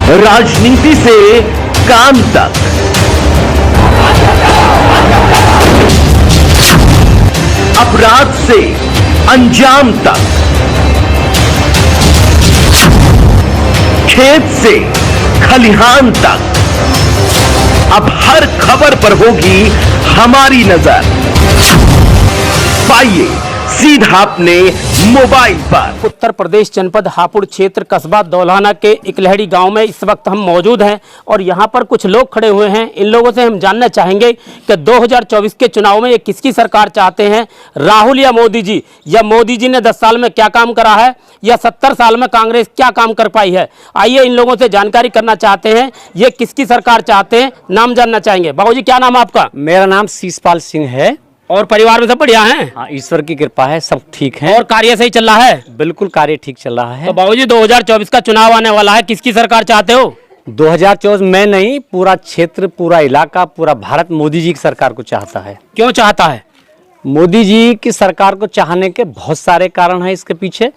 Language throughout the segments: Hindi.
राजनीति से काम तक, अपराध से अंजाम तक, खेत से खलिहान तक, अब हर खबर पर होगी हमारी नजर। पाइए सीधा अपने मोबाइल पर। उत्तर प्रदेश जनपद हापुड़ क्षेत्र कस्बा दौलाना के इकलहड़ी गांव में इस वक्त हम मौजूद हैं और यहां पर कुछ लोग खड़े हुए हैं। इन लोगों से हम जानना चाहेंगे कि 2024 के चुनाव में ये किसकी सरकार चाहते हैं, राहुल या मोदी जी। या मोदी जी ने 10 साल में क्या काम करा है या 70 साल में कांग्रेस क्या काम कर पाई है। आइए इन लोगों से जानकारी करना चाहते हैं, ये किसकी सरकार चाहते हैं, नाम जानना चाहेंगे। बाबू जी क्या नाम है आपका? मेरा नाम शीशपाल सिंह है। और परिवार में सब बढ़िया हैं? हाँ, ईश्वर की कृपा है, सब ठीक है। और कार्य सही चल रहा है? बिल्कुल कार्य ठीक चल रहा है। तो बाबूजी 2024 का चुनाव आने वाला है, किसकी सरकार चाहते हो? 2024 में नहीं, पूरा क्षेत्र, पूरा इलाका, पूरा भारत मोदी जी की सरकार को चाहता है। क्यों चाहता है? मोदी जी की सरकार को चाहने के बहुत सारे कारण हैं इसके पीछे।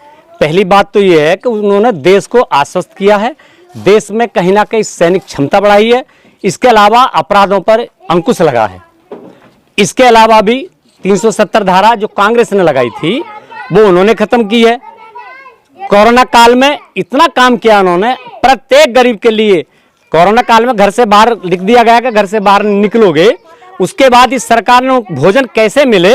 पहली बात तो ये है कि उन्होंने देश को आश्वस्त किया है, देश में कहीं ना कहीं सैनिक क्षमता बढ़ाई है। इसके अलावा अपराधों पर अंकुश लगा है। इसके अलावा भी 370 धारा जो कांग्रेस ने लगाई थी वो उन्होंने खत्म की है। कोरोना काल में इतना काम किया उन्होंने प्रत्येक गरीब के लिए। कोरोना काल में घर से बाहर लिख दिया गया कि घर से बाहर निकलोगे, उसके बाद इस सरकार ने भोजन कैसे मिले,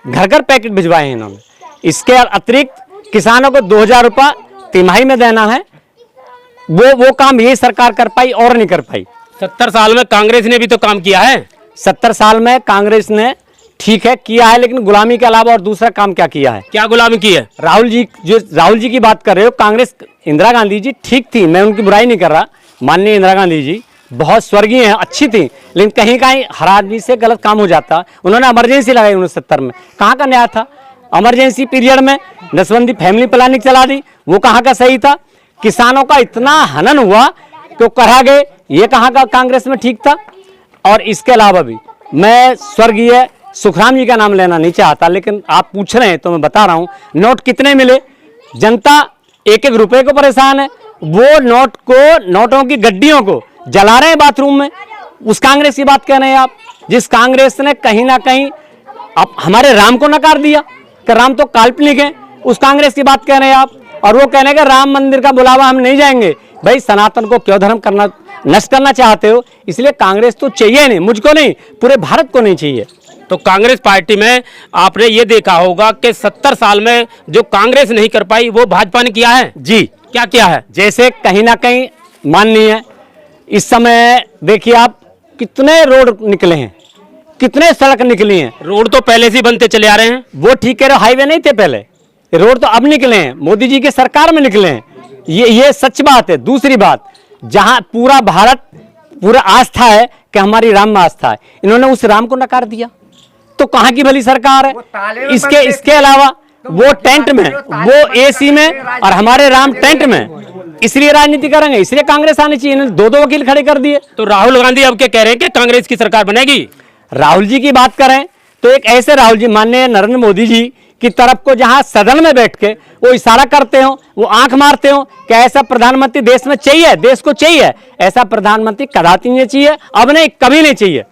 घर घर पैकेट भिजवाए हैं इन्होंने। इसके अतिरिक्त किसानों को 2000 रुपये तिमाही में देना है, वो काम ये सरकार कर पाई और नहीं कर पाई। 70 साल में कांग्रेस ने भी तो काम किया है। 70 साल में कांग्रेस ने ठीक है किया है, लेकिन गुलामी के अलावा और दूसरा काम क्या किया है? क्या गुलामी की है? राहुल जी की बात कर रहे हो, कांग्रेस, इंदिरा गांधी जी ठीक थी, मैं उनकी बुराई नहीं कर रहा। माननीय इंदिरा गांधी जी बहुत स्वर्गीय हैं, अच्छी थी, लेकिन कहीं कहीं हर आदमी से गलत काम हो जाता। उन्होंने इमरजेंसी लगाई 1970 में, कहाँ का न्याय था? इमरजेंसी पीरियड में नसबंदी फैमिली प्लानिंग चला दी, वो कहाँ का सही था? किसानों का इतना हनन हुआ कि वो करा गए, ये कहाँ का कांग्रेस में ठीक था? और इसके अलावा भी मैं स्वर्गीय सुखराम जी का नाम लेना नहीं चाहता, लेकिन आप पूछ रहे हैं तो मैं बता रहा हूं। नोट कितने मिले? जनता 1-1 रुपए को परेशान है। वो नोटों की गड्डियों को जला रहे हैं बाथरूम में। उस कांग्रेस की बात कर रहे हैं आप, जिस कांग्रेस ने कहीं ना कहीं अब हमारे राम को नकार दिया कि राम तो काल्पनिक है। उस कांग्रेस की बात कर रहे हैं आप, और वो कहने का राम मंदिर का बुलावा हम नहीं जाएंगे। भाई सनातन को क्यों धर्म करना नष्ट करना चाहते हो? इसलिए कांग्रेस तो चाहिए नहीं, मुझको नहीं, पूरे भारत को नहीं चाहिए। तो कांग्रेस पार्टी में आपने ये देखा होगा कि 70 साल में जो कांग्रेस नहीं कर पाई वो भाजपा ने किया है। जी, क्या किया है? जैसे कहीं ना कहीं माननीय इस समय देखिए आप, कितने रोड निकले हैं, कितने सड़क निकली हैं। रोड तो पहले से बनते चले आ रहे हैं। वो ठीक है, हाईवे नहीं थे पहले, रोड तो अब निकले हैं, मोदी जी के सरकार में निकले हैं। ये सच बात है। दूसरी बात, जहां पूरा भारत, पूरा आस्था है कि हमारी राम में आस्था है, इन्होंने उस राम को नकार दिया, तो कहां की भली सरकार है? इसके अलावा वो टेंट में, वो एसी में, और हमारे राम टेंट में, इसलिए राजनीति करेंगे, इसलिए कांग्रेस आनी चाहिए। इन्होंने 2-2 वकील खड़े कर दिए। तो राहुल गांधी अब क्या कह रहे हैं कि कांग्रेस की सरकार बनेगी? राहुल जी की बात करें तो एक ऐसे राहुल जी, माननीय नरेंद्र मोदी जी की तरफ को, जहां सदन में बैठ के वो इशारा करते हो, वो आंख मारते हो कि ऐसा प्रधानमंत्री देश में चाहिए, देश को चाहिए, ऐसा प्रधानमंत्री कदापि नहीं चाहिए, अब नहीं, कभी नहीं चाहिए।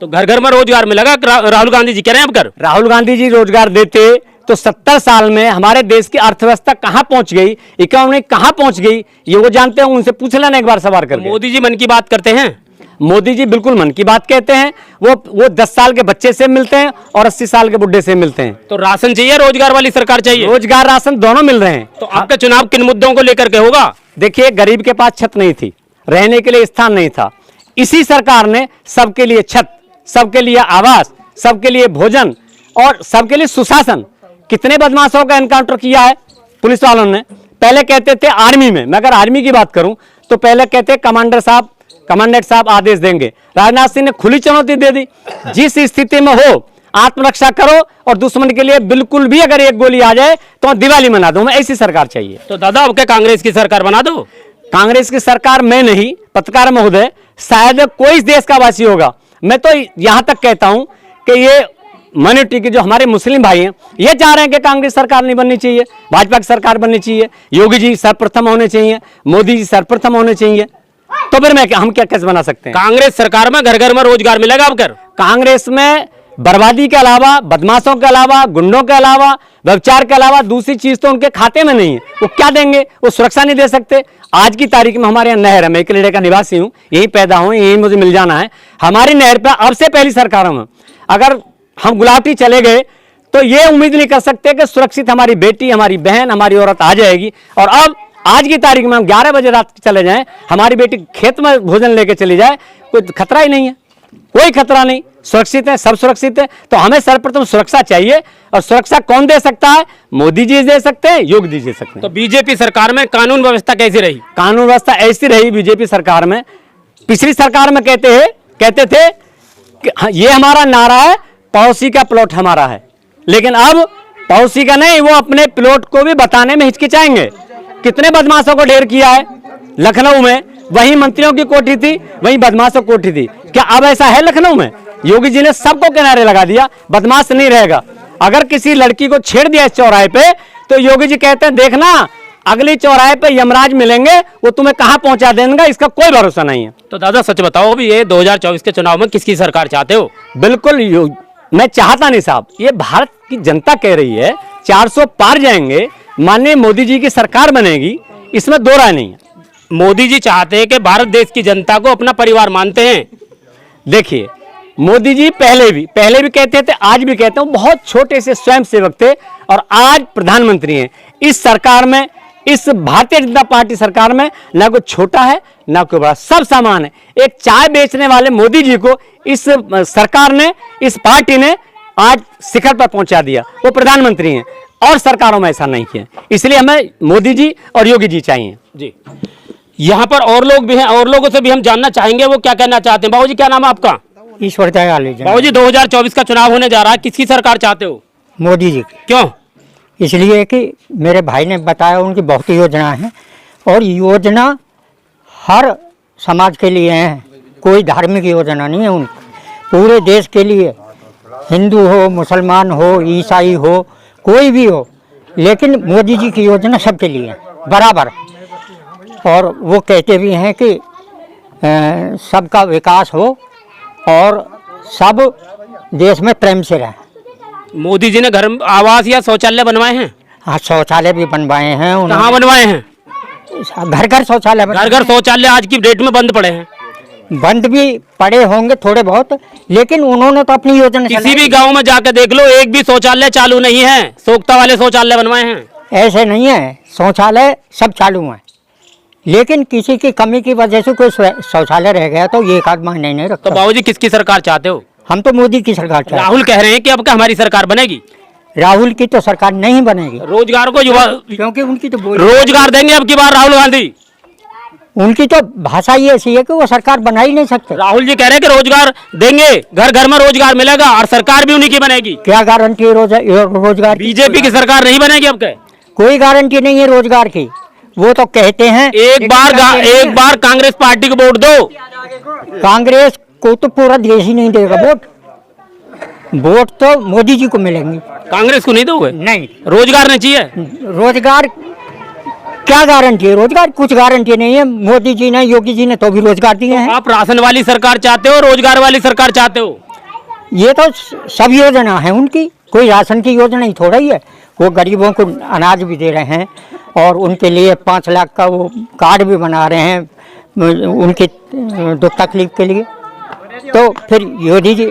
तो घर घर में रोजगार मिलेगा, राहुल गांधी जी कह रहे हैं। अब कर राहुल गांधी जी रोजगार देते तो 70 साल में हमारे देश की अर्थव्यवस्था कहां पहुंच गई, इकोनॉमी कहां पहुंच गई, ये वो जानते हैं। उनसे पूछ लेना एक बार सवाल करके। मोदी जी मन की बात करते हैं? मोदी जी बिल्कुल मन की बात कहते हैं। वो 10 साल के बच्चे से मिलते हैं और 80 साल के बुढ़े से मिलते हैं। तो राशन चाहिए, रोजगार वाली सरकार चाहिए? रोजगार, राशन दोनों मिल रहे हैं। तो आपका चुनाव किन मुद्दों को लेकर के होगा? देखिए, गरीब के पास छत नहीं थी, रहने के लिए स्थान नहीं था, इसी सरकार ने सबके लिए छत, सबके लिए आवास, सबके लिए भोजन और सबके लिए सुशासन। कितने बदमाशों का एनकाउंटर किया है पुलिस वालों ने। पहले कहते थे आर्मी में, मैं अगर आर्मी की बात करूं तो पहले कहते कमांडेंट साहब आदेश देंगे। राजनाथ सिंह ने खुली चुनौती दे दी, जिस स्थिति में हो आत्मरक्षा करो, और दुश्मन के लिए बिल्कुल भी अगर एक गोली आ जाए तो दिवाली मना दो। मैं ऐसी सरकार चाहिए। तो दादा अब क्या कांग्रेस की सरकार बना दो? कांग्रेस की सरकार मैं नहीं, पत्रकार महोदय, शायद कोई इस देश का वासी होगा। मैं तो यहां तक कहता हूं कि ये माइनॉरिटी के जो हमारे मुस्लिम भाई हैं, ये चाह रहे हैं कि कांग्रेस सरकार नहीं बननी चाहिए, भाजपा की सरकार बननी चाहिए, योगी जी सर्वप्रथम होने चाहिए, मोदी जी सर्वप्रथम होने चाहिए। तो फिर हम क्या कैसे बना सकते हैं? कांग्रेस सरकार में घर घर में रोजगार मिलेगा अब कर? कांग्रेस में बर्बादी के अलावा, बदमाशों के अलावा, गुंडों के अलावा, व्यभिचार के अलावा दूसरी चीज तो उनके खाते में नहीं है। वो क्या देंगे? वो सुरक्षा नहीं दे सकते। आज की तारीख में हमारे यहाँ नहर है, मैं इकलेड़े का निवासी हूँ, यही पैदा हूँ, यही मुझे मिल जाना है। हमारी नहर पर अब से पहली सरकारों में अगर हम गुलाटी चले गए तो ये उम्मीद नहीं कर सकते कि सुरक्षित हमारी बेटी, हमारी बहन, हमारी औरत आ जाएगी। और अब आज की तारीख में हम 11 बजे रात चले जाएं, हमारी बेटी खेत में भोजन लेके चली जाए, कोई खतरा ही नहीं है, कोई खतरा नहीं, सुरक्षित है, सब सुरक्षित है। तो हमें सर्वप्रथम सुरक्षा चाहिए, और सुरक्षा कौन दे सकता है? मोदी जी दे सकते हैं, योगी जी दे सकते हैं। तो बीजेपी सरकार में कानून व्यवस्था कैसी रही? कानून व्यवस्था ऐसी रही बीजेपी सरकार में। पिछली सरकार में कहते थे कि ये हमारा नारा है, पड़ोसी का प्लॉट हमारा है, लेकिन अब पड़ोसी का नहीं, वो अपने प्लॉट को भी बताने में हिचकिचाएंगे। कितने बदमाशों को ढेर किया है लखनऊ में, वहीं मंत्रियों की कोठी थी, वहीं बदमाशों की कोठी थी। क्या अब ऐसा है लखनऊ में? योगी जी ने सबको किनारे लगा दिया, बदमाश नहीं रहेगा। अगर किसी लड़की को छेड़ दिया इस चौराहे पे तो योगी जी कहते हैं देखना अगली चौराहे पे यमराज मिलेंगे, वो तुम्हें कहां पहुंचा देंगे, इसका कोई भरोसा नहीं है। तो दादा सच बताओ, अभी ये 2024 के चुनाव में किसकी सरकार चाहते हो? बिल्कुल मैं चाहता नहीं साहब, ये भारत की जनता कह रही है 400 पार जाएंगे, माननीय मोदी जी की सरकार बनेगी, इसमें दो राय नहीं है। मोदी जी चाहते हैं कि भारत देश की जनता को अपना परिवार मानते हैं। देखिए मोदी जी पहले भी कहते थे, आज भी कहते हैं, बहुत छोटे से स्वयं सेवक थे और आज प्रधानमंत्री हैं। इस सरकार में, इस भारतीय जनता पार्टी सरकार में ना कोई छोटा है ना कोई बड़ा, सब समान है। एक चाय बेचने वाले मोदी जी को इस सरकार ने, इस पार्टी ने आज शिखर पर पहुंचा दिया, वो प्रधानमंत्री हैं। और सरकारों में ऐसा नहीं है, इसलिए हमें मोदी जी और योगी जी चाहिए। जी, यहाँ पर और लोग भी हैं, और लोगों से भी हम जानना चाहेंगे वो क्या कहना चाहते हैं। बाबू जी क्या नाम है आपका? ईश्वर दयाल। बाबू जी 2024 का चुनाव होने जा रहा है, किसकी सरकार चाहते हो? मोदी जी की। क्यों? इसलिए कि मेरे भाई ने बताया उनकी बहुत योजना है, और योजना हर समाज के लिए है, कोई धार्मिक योजना नहीं है उनकी, पूरे देश के लिए, हिंदू हो, मुसलमान हो, ईसाई हो, कोई भी हो, लेकिन मोदी जी की योजना सबके लिए है बराबर। और वो कहते भी हैं कि सबका विकास हो और सब देश में प्रेम से रहें। मोदी जी ने घर आवास या शौचालय बनवाए हैं? हाँ, शौचालय भी बनवाए हैं उन्होंने। कहाँ बनवाए हैं? घर घर शौचालय। घर घर शौचालय आज की डेट में बंद पड़े हैं। बंद भी पड़े होंगे थोड़े बहुत, लेकिन उन्होंने तो अपनी योजना किसी भी गांव में जाकर देख लो, एक भी शौचालय चालू नहीं है। सोख्ता वाले शौचालय बनवाए हैं। ऐसे नहीं है, शौचालय सब चालू है, लेकिन किसी की कमी की वजह से कोई शौचालय रह गया तो ये एक आध मायने नहीं रखता। तो बाबूजी किसकी सरकार चाहते हो? हम तो मोदी की सरकार चाहते हैं। राहुल कह रहे हैं कि अब क्या हमारी सरकार बनेगी? राहुल की तो सरकार नहीं बनेगी, रोजगार को युवा, क्योंकि उनकी तो रोजगार देंगे अब की बार राहुल गांधी। उनकी तो भाषा ही ऐसी है कि वो सरकार बना ही नहीं सकते। राहुल जी कह रहे हैं कि रोजगार देंगे, घर घर में रोजगार मिलेगा और सरकार भी उन्हीं की बनेगी। क्या गारंटी है रोजगार? बीजेपी की सरकार नहीं बनेगी अब? कोई गारंटी नहीं है रोजगार की, वो तो कहते हैं। एक बार कांग्रेस पार्टी को वोट दो। कांग्रेस को तो पूरा देश ही नहीं देगा वोट तो मोदी जी को मिलेंगी। कांग्रेस को नहीं दोगे? नहीं। रोजगार नहीं चाहिए? रोजगार क्या गारंटी है? रोजगार कुछ गारंटी नहीं है। मोदी जी ने, योगी जी ने तो भी रोजगार दिए हैं। आप राशन वाली सरकार चाहते हो, रोजगार वाली सरकार चाहते हो? ये तो सब योजना है उनकी, कोई राशन की योजना ही थोड़ा ही है। वो गरीबों को अनाज भी दे रहे हैं और उनके लिए 5 लाख का वो कार्ड भी बना रहे हैं उनकी दुख तकलीफ के लिए। तो फिर योगी जी,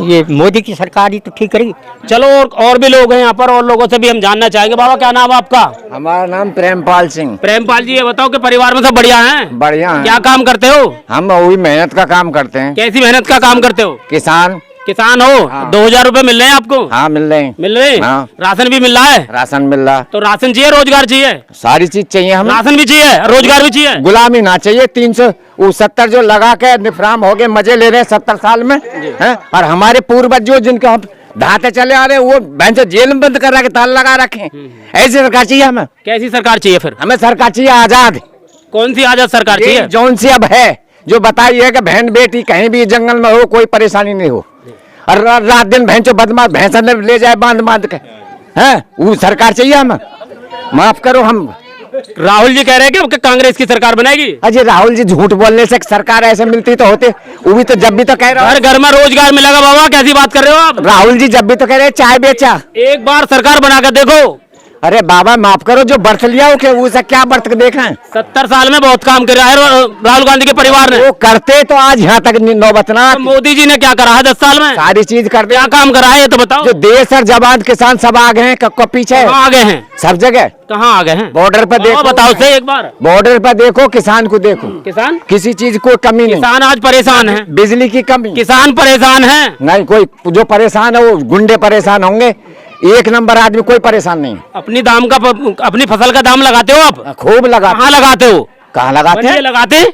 ये मोदी की सरकार ही तो ठीक करेगी। चलो और भी लोग हैं यहाँ पर, और लोगों से भी हम जानना चाहेंगे। बाबा क्या नाम है आपका? हमारा नाम प्रेमपाल सिंह। प्रेमपाल जी, ये बताओ कि परिवार में सब बढ़िया हैं? बढ़िया हैं। क्या काम करते हो? हम वही मेहनत का काम करते हैं। कैसी मेहनत का काम करते हो? किसान हो? हाँ। 2000 रुपए मिल रहे हैं आपको? हाँ मिल रहे हैं। मिल रहे हैं? हाँ। राशन भी मिल रहा है? राशन मिल रहा। तो राशन चाहिए, रोजगार चाहिए? सारी चीज चाहिए हमें। राशन भी चाहिए, रोजगार भी चाहिए। गुलामी ना चाहिए। 370 जो लगा के निफराम हो गए, मजे ले रहे हैं 70 साल में हैं? और हमारे पूर्वज जो जिनके हम धाते चले आ रहे हैं, वो बहन से जेल में बंद कर रखे, ताला लगा रखे। ऐसी सरकार चाहिए हमें। कैसी सरकार चाहिए फिर? हमें सरकार चाहिए आजाद। कौन सी आजाद सरकार चाहिए? जौन सी अब है, जो बताइए कि बहन बेटी कहीं भी जंगल में हो, कोई परेशानी नहीं हो, और रात दिन भैंसो बदमाश भैंसा ले जाए बांध के, हैं? वो सरकार चाहिए हमें। माफ करो, हम राहुल जी कह रहे हैं कि अब कांग्रेस की सरकार बनाएगी। अजय राहुल जी झूठ बोलने से सरकार ऐसे मिलती तो होते, वो भी तो जब भी तो कह रहा हर घर में रोजगार मिलेगा। बाबा कैसी बात कर रहे हो आप? राहुल जी जब भी तो कह रहे चाय बेचा। एक बार सरकार बनाकर देखो। अरे बाबा माफ करो, जो बर्थ लिया उसे क्या बर्थ देखा है? 70 साल में बहुत काम किया है राहुल गांधी के परिवार ने। वो करते तो आज यहाँ तक नौबत ना। तो मोदी जी ने क्या करा है 10 साल में? सारी चीज करते, क्या काम करा है ये तो बताओ। जो देश और जवान किसान सब आगे हैं, कब पीछे कहाँ आगे हैं? सब जगह कहाँ आगे हैं? बॉर्डर पर देखो, बताओ से एक बार। बॉर्डर पर देखो, किसान को देखो, किसान किसी चीज को कमी नहीं। किसान आज परेशान है, बिजली की कमी, किसान परेशान है। नहीं कोई जो परेशान है वो गुंडे परेशान होंगे, एक नंबर आदमी कोई परेशान नहीं। अपनी फसल का दाम लगाते हो आप? खूब लगा। कहाँ लगाते हो? कहाँ लगाते हैं? लगाते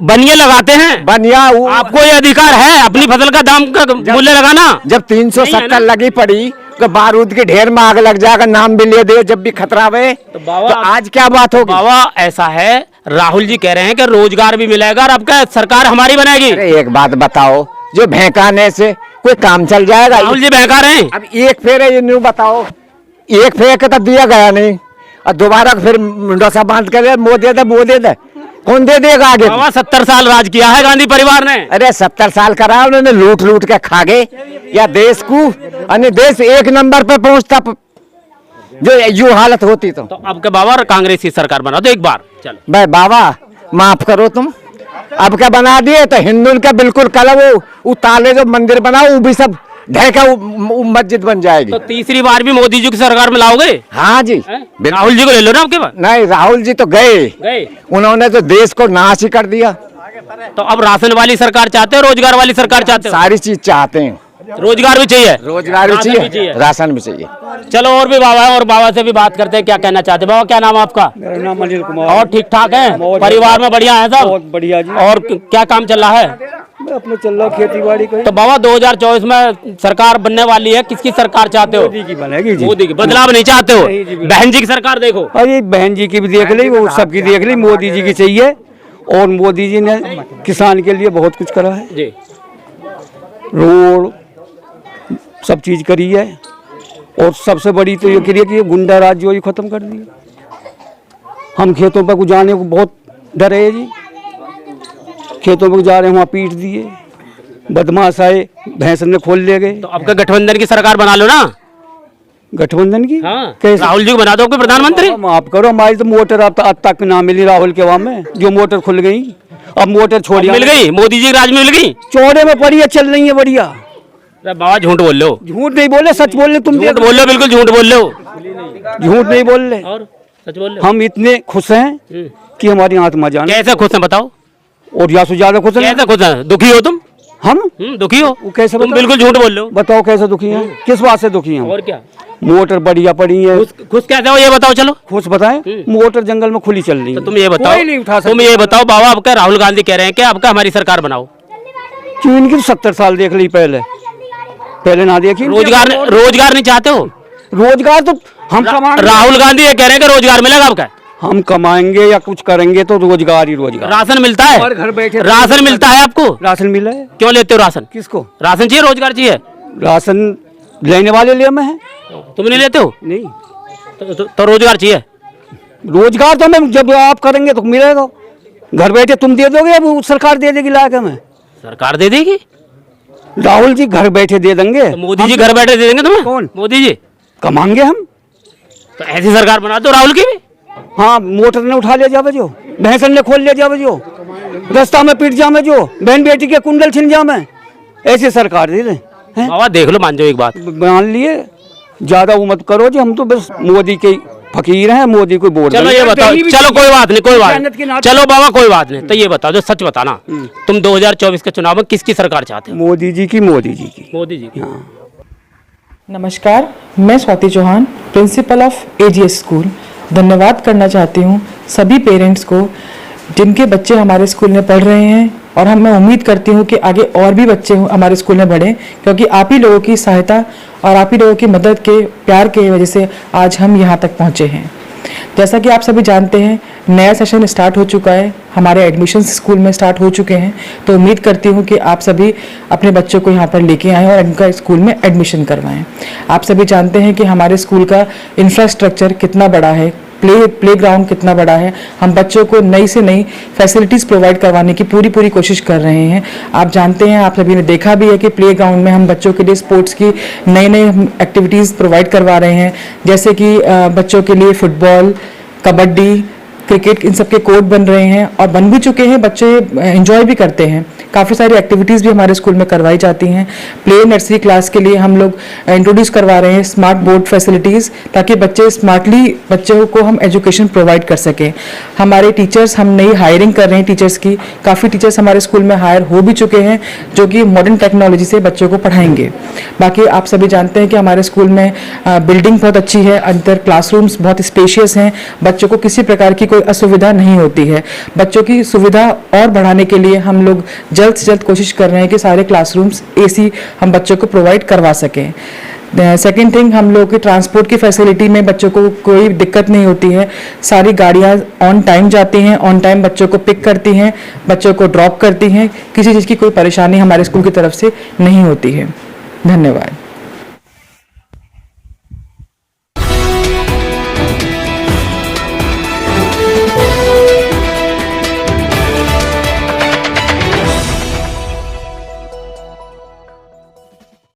बनिए लगाते हैं। बनिया आपको ये अधिकार है अपनी फसल का दाम का मूल्य लगाना। जब 370 लगी पड़ी तो बारूद के ढेर में आग लग जाएगा, नाम भी ले दे जब भी खतरा है। तो आज क्या बात होगी? बाबा ऐसा है, राहुल जी कह रहे हैं कि रोजगार भी मिलेगा और आपका सरकार हमारी बनेगी। अरे एक बात बताओ, जो भैंकाने से कोई काम चल जाएगा? राहुल जी बहका रहे हैं। अब एक फेर ये न्यू बताओ, एक फेर का तो दिया गया नहीं और दोबारा फिर डोसा बांध कर वो दे दे, कौन दे देगा आगे? 70 साल राज किया है गांधी परिवार ने। अरे 70 साल करा उन्होंने, लूट लूट के खा गए या देश को, अन्य देश एक नंबर पे पहुंचता जो यू हालत होती। तो अब के बाबा कांग्रेस की सरकार बना दो एक बार। चलो भाई बाबा माफ करो, तुम अब क्या बना दिए? तो हिंदू का बिल्कुल कल वो ताले जो मंदिर बनाओ वो भी सब ढेका मस्जिद बन जाएगी। तो तीसरी बार भी मोदी जी की सरकार में लाओगे? हाँ जी। राहुल जी को ले लो ना आपके पास। नहीं राहुल जी तो गए, उन्होंने तो देश को नाश ही कर दिया। तो अब राशन वाली सरकार चाहते हो, रोजगार वाली सरकार चाहते हो? सारी चीज चाहते हैं, रोजगार भी चाहिए, रोजगार भी चाहिए, राशन भी चाहिए। चलो और भी बाबा है, और बाबा से भी बात करते हैं क्या कहना चाहते हैं। बाबा क्या नाम है आपका? मेरा नाम अनिल कुमार। और ठीक ठाक है? परिवार में बढ़िया है सब? बहुत बढ़िया जी। और क्या काम चल रहा है? अपने चल रहा खेती बाड़ी का। तो बाबा 2024 में सरकार बनने वाली है, किसकी सरकार चाहते हो? मोदी की बनेगी जी। मोदी की। बदलाव नहीं चाहते हो? बहन जी की सरकार देखो। अरे बहन जी की भी देख ली, वो सबकी देख ली, मोदी जी की चाहिए। और मोदी जी ने किसान के लिए बहुत कुछ करा है जी, रोड सब चीज करी है। और सबसे बड़ी तो ये करिए कि ये गुंडा राज जो ये खत्म कर दिया। हम खेतों पर को जाने को बहुत डरे है जी, खेतों में जा रहे हैं वहाँ पीट दिए, बदमाश आए भैंस ने खोल ले गए। तो आपका गठबंधन की सरकार बना लो ना। गठबंधन की? हाँ, कैसे? राहुल जी को बना दो कोई प्रधानमंत्री। माफ करो, हमारी तो मोटर अब तक ना मिली राहुल के वहाँ में, जो मोटर खुल गई अब मोटर छोड़ी मिल गई, मोदी जी के राज में मिल गई, चौड़े में पड़ी है, चल रही है बढ़िया। बाबा झूठ बोल लो। झूठ नहीं बोले, सच बोल रहे तुम। झूठ बोल लो, बिल्कुल झूठ बोल लो। झूठ नहीं बोल रहे, और सच बोल लो। हम इतने खुश हैं कि हमारी आत्मा जाने। कैसे खुश हैं बताओ? और या से ज्यादा खुश हैं। कैसे खुश हैं? दुखी हो तुम? हम दुखी हो? वो कैसे तुम बताओ? बिल्कुल झूठ बोल लो। बताओ कैसे दुखी हैं, किस बात से दुखी हैं? और क्या? मोटर बढ़िया पड़ी है। खुश कैसे हो ये बताओ। चलो खुश बताएं, मोटर जंगल में खुली चल रही है। तो तुम ये बताओ, कोई नहीं उठा सकता। तुम ये बताओ बाबा, आपका राहुल गांधी कह रहे हैं कि आपका हमारी सरकार बनाओ। क्यों इनकी 70 साल देख ली, पहले ना देखी। रोजगार नहीं चाहते हो? रोजगार तो हम कमाएंगे। राहुल गांधी ये कह रहे हैं कि रोजगार मिलेगा आपका। हम कमाएंगे या कुछ करेंगे तो रोजगार ही रोजगार। राशन मिलता है? और घर बैठे राशन मिलता है आपको? राशन मिला है। क्यों लेते हो राशन? किसको राशन चाहिए, रोजगार चाहिए? राशन लेने वाले लिए में है। तुम नहीं लेते हो? नहीं तो रोजगार चाहिए। रोजगार तो हमें जब आप करेंगे तो मिलेगा। घर बैठे तुम दे दोगे, अब सरकार दे देगी ला के हमें। सरकार दे देगी? राहुल जी घर बैठे दे देंगे। तो मोदी जी घर बैठे दे देंगे तुम्हें? कौन? मोदी जी। कमाएंगे हम। तो ऐसी सरकार बना दो राहुल की भी। हाँ, मोटर ने उठा ले जावे जो, भैंसन ने खोल ले जावे जो, रास्ता में पीट जावे जो, बहन बेटी के कुंडल छिन जावे, ऐसी सरकार दे दे। बाबा देख लो, मान जाओ एक बात। मान लिए, ज्यादा वो मत करो जी, हम तो बस मोदी के फकीर हैं, मोदी को वोट। चलो ये बताओ, चलो कोई बात नहीं, कोई बात नहीं, चलो बाबा कोई बात नहीं। तो ये बताओ, जो सच बताना, तुम 2024 के चुनाव में किसकी सरकार चाहते हो? मोदी जी की। मोदी जी की। मोदी जी की। नमस्कार, मैं Swati Chauhan, principal of AGS school, धन्यवाद करना चाहती हूँ सभी पेरेंट्स को जिनके बच्चे हमारे स्कूल में पढ़ रहे हैं। और मैं उम्मीद करती हूँ कि आगे और भी बच्चे हमारे स्कूल में बढ़ें, क्योंकि आप ही लोगों की सहायता और आप ही लोगों की मदद के प्यार के वजह से आज हम यहाँ तक पहुँचे हैं। जैसा कि आप सभी जानते हैं, नया सेशन स्टार्ट हो चुका है, हमारे एडमिशन्स स्कूल में स्टार्ट हो चुके हैं। तो उम्मीद करती हूँ कि आप सभी अपने बच्चों को यहाँ पर लेके आएँ और इनका स्कूल में एडमिशन करवाएं। आप सभी जानते हैं कि हमारे स्कूल का इंफ्रास्ट्रक्चर कितना बड़ा है, प्ले ग्राउंड कितना बड़ा है। हम बच्चों को नई से नई फैसिलिटीज़ प्रोवाइड करवाने की पूरी कोशिश कर रहे हैं। आप जानते हैं, आप सभी ने देखा भी है कि प्ले ग्राउंड में हम बच्चों के लिए स्पोर्ट्स की नई एक्टिविटीज़ प्रोवाइड करवा रहे हैं, जैसे कि बच्चों के लिए फुटबॉल, कबड्डी, क्रिकेट, इन सब के कोर्ट बन रहे हैं और बन भी चुके हैं। बच्चे एंजॉय भी करते हैं। काफ़ी सारी एक्टिविटीज़ भी हमारे स्कूल में करवाई जाती हैं। प्ले नर्सरी क्लास के लिए हम लोग इंट्रोड्यूस करवा रहे हैं स्मार्ट बोर्ड फैसिलिटीज़, ताकि बच्चे स्मार्टली बच्चों को हम एजुकेशन प्रोवाइड कर सकें। हमारे टीचर्स, हम नई हायरिंग कर रहे हैं टीचर्स की। काफ़ी टीचर्स हमारे स्कूल में हायर हो भी चुके हैं, जो कि मॉडर्न टेक्नोलॉजी से बच्चों को पढ़ाएंगे। बाकी आप सभी जानते हैं कि हमारे स्कूल में बिल्डिंग बहुत अच्छी है, अंदर क्लासरूम्स बहुत स्पेशियस हैं। बच्चों को किसी प्रकार की कोई असुविधा नहीं होती है। बच्चों की सुविधा और बढ़ाने के लिए हम लोग जल्द से जल्द कोशिश कर रहे हैं कि सारे क्लासरूम्स एसी हम बच्चों को प्रोवाइड करवा सकें। सेकेंड थिंग, हम लोग की ट्रांसपोर्ट की फैसिलिटी में बच्चों को कोई दिक्कत नहीं होती है। सारी गाड़ियाँ ऑन टाइम जाती हैं, ऑन टाइम बच्चों को पिक करती हैं, बच्चों को ड्रॉप करती हैं। किसी चीज़ की कोई परेशानी हमारे स्कूल की तरफ से नहीं होती है। धन्यवाद।